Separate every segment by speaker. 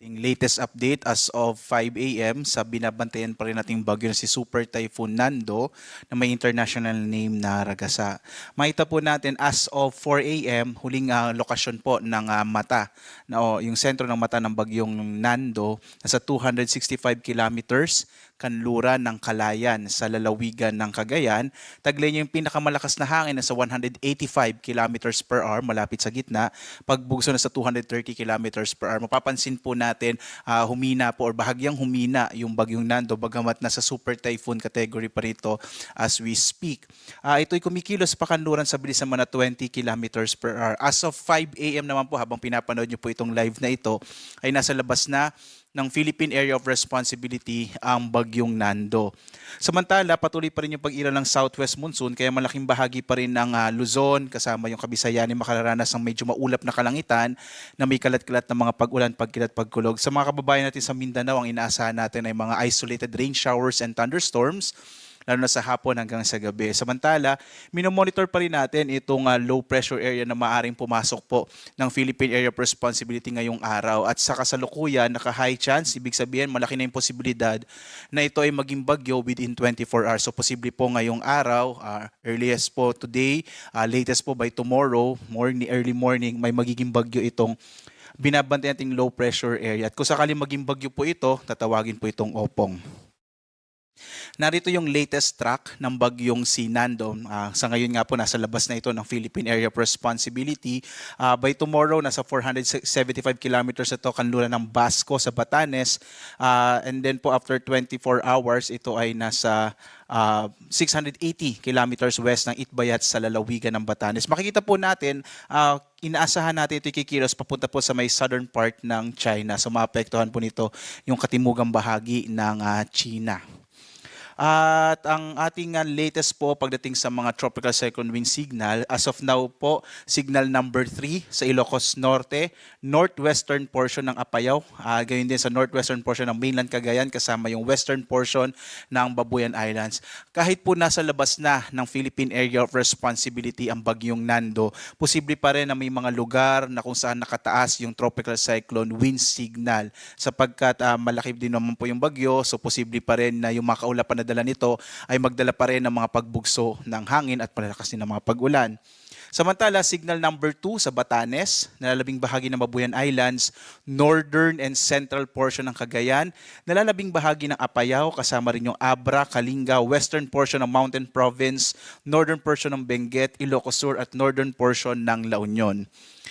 Speaker 1: Yung latest update as of 5 a.m. sa binabantayan pa rin nating bagyo na si Super Typhoon Nando na may international name na Ragasa. Makita po natin as of 4 a.m. huling lokasyon po ng mata yung sentro ng mata ng bagyong Nando nasa 265 kilometers kanluran ng Kalayan sa lalawigan ng Cagayan. Taglay niya yung pinakamalakas na hangin na sa 185 kilometers per hour malapit sa gitna, pagbugso na sa 230 kilometers per hour. Mapapansin po natin humina po or bahagyang humina yung bagyong Nando bagamat nasa super typhoon category pa rito as we speak. Ito'y kumikilos pa kanluran sa bilis naman na 20 kilometers per hour. As of 5 a.m. naman po habang pinapanood niyo po itong live na ito ay nasa labas na ng Philippine Area of Responsibility ang bagyong Nando. Samantala, patuloy pa rin yung pag-ira ng southwest monsoon kaya malaking bahagi pa rin ng Luzon kasama yung Kabisayan ay makararanas ng medyo maulap na kalangitan na may kalat-kalat na mga pag-ulan, pagkilat, pagkulog. Sa mga kababayan natin sa Mindanao, ang inaasahan natin ay mga isolated rain showers and thunderstorms lalo na sa hapon hanggang sa gabi. Samantala, minomonitor pa rin natin itong low pressure area na maaring pumasok po ng Philippine Area of Responsibility ngayong araw. At sa kasalukuyan, naka-high chance, ibig sabihin malaki na yung posibilidad na ito ay maging bagyo within 24 hours. So posible po ngayong araw, earliest po today, latest po by tomorrow, early morning, may magiging bagyo itong binabantayan nating low pressure area. At kung sakaling maging bagyo po ito, tatawagin po itong Opong. Narito yung latest track ng bagyong si Nando. Sa ngayon nga po, nasa labas na ito ng Philippine Area of Responsibility. By tomorrow, nasa 475 kilometers ito kanluran ng Basco sa Batanes. And then po after 24 hours, ito ay nasa 680 kilometers west ng Itbayat sa lalawigan ng Batanes. Makikita po natin, inaasahan natin ito kikilos papunta po sa may southern part ng China. So maapektuhan po nito yung katimugang bahagi ng China. At ang ating latest po pagdating sa mga tropical cyclone wind signal, as of now po, signal number 3 sa Ilocos Norte, northwestern portion ng Apayao, gayon din sa northwestern portion ng mainland Cagayan kasama yung western portion ng Babuyan Islands. Kahit po nasa labas na ng Philippine Area of Responsibility ang bagyong Nando, posible pa rin na may mga lugar na kung saan nakataas yung tropical cyclone wind signal sapagkat malaki din naman po yung bagyo, so posible pa rin na yung mga kaulapan na dala nito ay magdala pa rin ng mga pagbugso ng hangin at palalakas din ng mga pag-ulan. Samantala, signal number 2 sa Batanes, nalalabing bahagi ng Babuyan Islands, northern and central portion ng Cagayan, nalalabing bahagi ng Apayao, kasama rin yung Abra, Kalinga, western portion ng Mountain Province, northern portion ng Benguet, Ilocos Sur at northern portion ng La Union.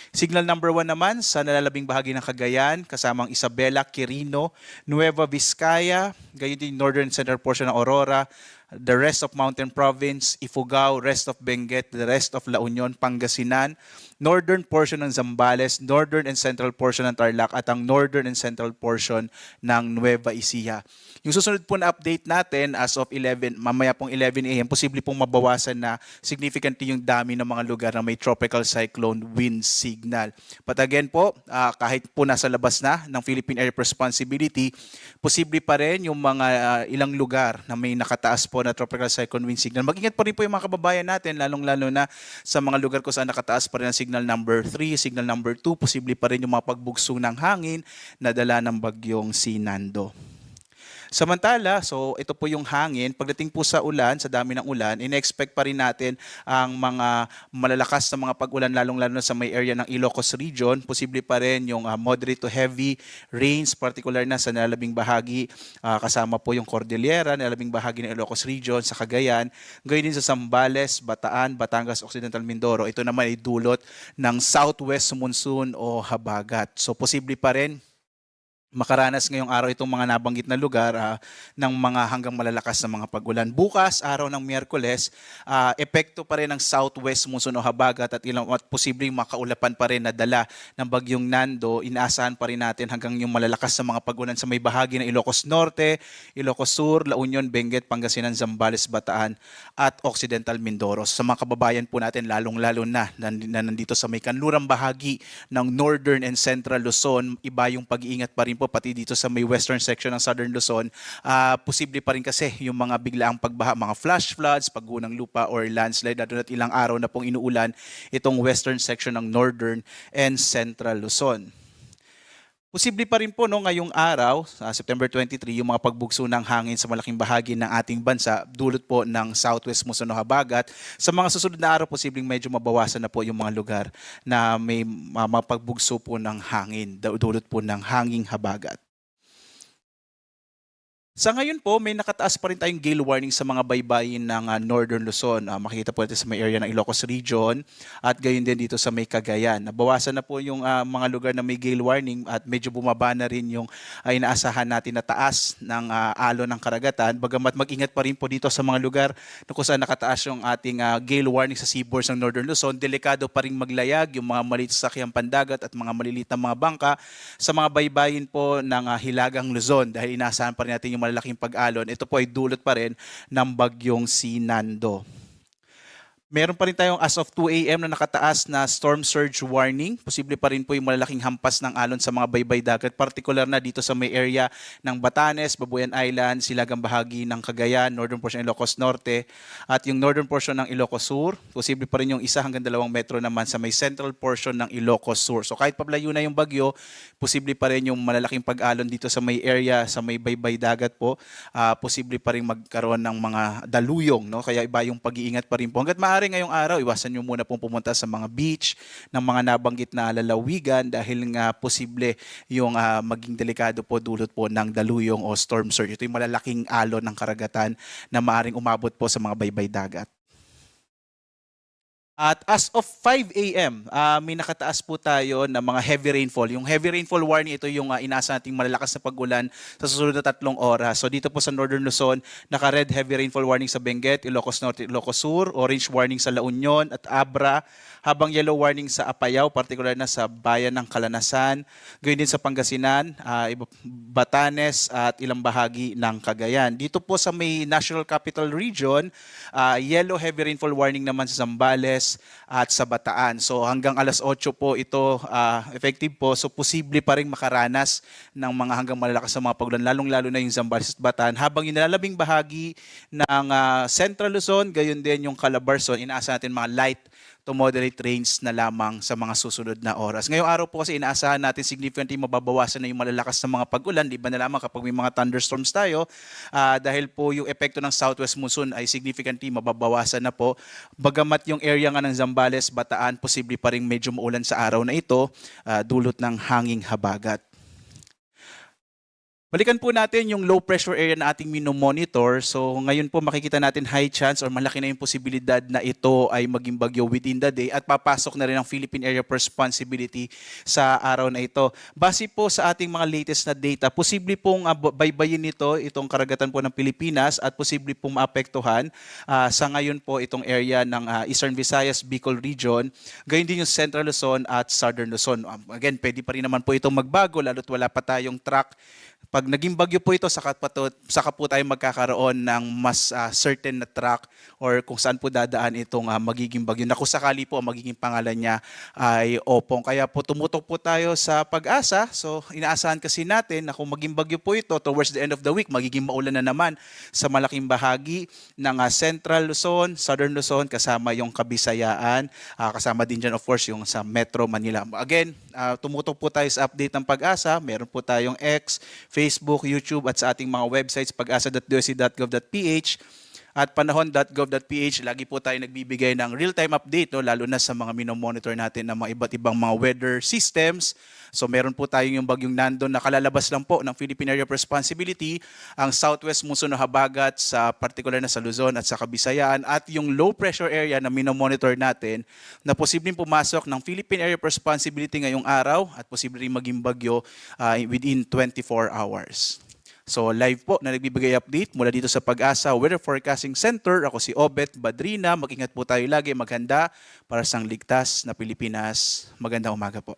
Speaker 1: Signal number 1 naman sa nalalabing bahagi ng Cagayan, kasamang Isabela, Quirino, Nueva Vizcaya, gayon din northern central portion ng Aurora, the rest of Mountain Province, Ifugao, rest of Benguet, the rest of La Union, Pangasinan, northern portion ng Zambales, northern and central portion ng Tarlac at ang northern and central portion ng Nueva Ecija. Yung susunod po na update natin as of 11, mamaya pong 11 a.m., posible pong mabawasan na significantly yung dami ng mga lugar na may tropical cyclone wind signal. But again po, kahit po nasa labas na ng Philippine Area of Responsibility, posible pa rin yung mga ilang lugar na may nakataas po na tropical cyclone wind signal. Mag-ingat pa rin po yung mga kababayan natin, lalong-lalo na sa mga lugar kung saan nakataas pa rin ang signal number 3, signal number 2, posible pa rin yung mga pagbugso ng hangin na dala ng bagyong si Nando. Samantala, so ito po yung hangin. Pagdating po sa ulan, sa dami ng ulan, ina-expect pa rin natin ang mga malalakas na mga pag-ulan lalong-lalo na sa may area ng Ilocos region. Posible pa rin yung moderate to heavy rains, particular na sa nalalabing bahagi, kasama po yung Cordillera, nalalabing bahagi ng Ilocos region, sa Cagayan. Gayon din sa Zambales, Bataan, Batangas, Occidental Mindoro. Ito naman ay dulot ng southwest monsoon o habagat. So posible pa rin makaranas ngayong araw itong mga nabanggit na lugar ng mga hanggang malalakas na mga pag-ulan. Bukas, araw ng Miyerkules, epekto pa rin ng southwest monsoon o habagat at posibleng makaulapan pa rin na dala ng bagyong Nando. Inaasahan pa rin natin hanggang yung malalakas na mga pag-ulan sa may bahagi ng Ilocos Norte, Ilocos Sur, La Union, Benguet, Pangasinan, Zambales, Bataan at Occidental Mindoro. Sa mga kababayan po natin, lalong-lalo na nandito sa may kanlurang bahagi ng Northern and Central Luzon, iba yung pag-iingat pa rin po pati dito sa may western section ng Southern Luzon, posible pa rin kasi yung mga biglaang pagbaha, mga flash floods, pagguho ng lupa or landslide, at ilang araw na pong inuulan itong western section ng Northern and Central Luzon. Posible pa rin po no, ngayong araw, sa September 23, yung mga pagbugso ng hangin sa malaking bahagi ng ating bansa, dulot po ng southwest muson o habagat. Sa mga susunod na araw, posibleng medyo mabawasan na po yung mga lugar na may mapagbugso po ng hangin, dulot po ng hanging habagat. Sa ngayon po, may nakataas pa rin tayong gale warning sa mga baybayin ng Northern Luzon. Makikita po natin sa may area ng Ilocos Region at gayon din dito sa may Cagayan. Nabawasan na po yung mga lugar na may gale warning at medyo bumaba na rin yung inaasahan natin na taas ng alon ng karagatan. Bagamat mag-ingat pa rin po dito sa mga lugar na kung saan nakataas yung ating gale warning sa seaboards ng Northern Luzon. Delikado pa rin maglayag yung mga maliit sa sakyang pandagat at mga maliliit na mga bangka sa mga baybayin po ng Hilagang Luzon dahil inaasahan pa rin natin yung malalaking pag-alon. Ito po ay dulot pa rin ng bagyong si Nando. Meron pa rin tayong as of 2 a.m. na nakataas na storm surge warning. Posible pa rin po yung malalaking hampas ng alon sa mga baybay dagat, particular na dito sa may area ng Batanes, Babuyan Island, silagang bahagi ng Cagayan, northern portion ng Ilocos Norte, at yung northern portion ng Ilocos Sur. Posible pa rin yung 1 hanggang 2 metro naman sa may central portion ng Ilocos Sur. So kahit pablayo na yung bagyo, posible pa rin yung malalaking pag-alon dito sa may area, sa may baybay dagat po. Posible pa rin magkaroon ng mga daluyong, no? Kaya iba yung pag-iingat pa rin po. Hanggat ngayong araw, iwasan nyo muna pong pumunta sa mga beach ng mga nabanggit na lalawigan dahil nga posible yung maging delikado po dulot po ng daluyong o storm surge. Ito yung malalaking alon ng karagatan na maaring umabot po sa mga baybay dagat. At as of 5 a.m., may nakataas po tayo ng mga heavy rainfall. Yung heavy rainfall warning, ito yung inaasahan nating malalakas na pag-ulan sa susunod na 3 oras. So dito po sa Northern Luzon, naka-red heavy rainfall warning sa Benguet, Ilocos Norte, Ilocos Sur, orange warning sa La Union at Abra, habang yellow warning sa Apayao, particular na sa bayan ng Kalanasan, gayon din sa Pangasinan, Batanes at ilang bahagi ng Cagayan. Dito po sa may National Capital Region, yellow heavy rainfall warning naman sa Zambales at sa Bataan. So hanggang alas 8 po ito effective po. So posible pa rin makaranas ng mga hanggang malalakas na mga pagulan, lalong-lalo na yung Zambales at Bataan. Habang yung nalalabing bahagi ng Central Luzon, gayon din yung Calabarzon, inaasa natin mga light to moderate rains na lamang sa mga susunod na oras. Ngayong araw po kasi inaasahan natin significantly mababawasan na yung malalakas na mga pag-ulan, di ba na lamang kapag may mga thunderstorms tayo, dahil po yung epekto ng southwest monsoon ay significantly mababawasan na po. Bagamat yung area nga ng Zambales, Bataan, posible pa rin medyo maulan sa araw na ito, dulot ng hanging habagat. Balikan po natin yung low pressure area na ating minomonitor. So ngayon po makikita natin high chance or malaki na yung posibilidad na ito ay maging bagyo within the day at papasok na rin ang Philippine Area of Responsibility sa araw na ito. Base po sa ating mga latest na data, posible pong baybayin nito itong karagatan po ng Pilipinas at posible pong maapektuhan sa ngayon po itong area ng Eastern Visayas, Bicol Region, gayon din yung Central Luzon at Southern Luzon. Again, pwede pa rin naman po itong magbago lalo't wala pa tayong track. Pag naging bagyo po ito, saka po tayo magkakaroon ng mas certain na track or kung saan po dadaan itong magiging bagyo na kung sakali po ang magiging pangalan niya ay Opong. Kaya po tumutok po tayo sa pag-asa. So inaasahan kasi natin na kung maging bagyo po ito, towards the end of the week, magiging maulan na naman sa malaking bahagi ng Central Luzon, Southern Luzon, kasama yung Kabisayaan, kasama din dyan of course yung sa Metro Manila. Again, tumutok po tayo sa update ng pag-asa. Meron po tayong X, Facebook, YouTube at sa ating mga websites pag-asa.doc.gov.ph at panahon.gov.ph. Lagi po tayo nagbibigay ng real-time update, no? Lalo na sa mga minomonitor natin ng mga iba't ibang mga weather systems. So meron po tayong yung bagyong Nando na kalalabas lang po ng Philippine Area of Responsibility, ang southwest monsoon na habagat sa particular na sa Luzon at sa Kabisayaan at yung low pressure area na minomonitor natin na posibleng pumasok ng Philippine Area of Responsibility ngayong araw at posibleng maging bagyo within 24 hours. So live po na nagbibigay update mula dito sa Pag-asa Weather Forecasting Center. Ako si Obet Badrina. Mag-ingat po tayo lagi, maghanda para sa ligtas na Pilipinas. Magandang umaga po.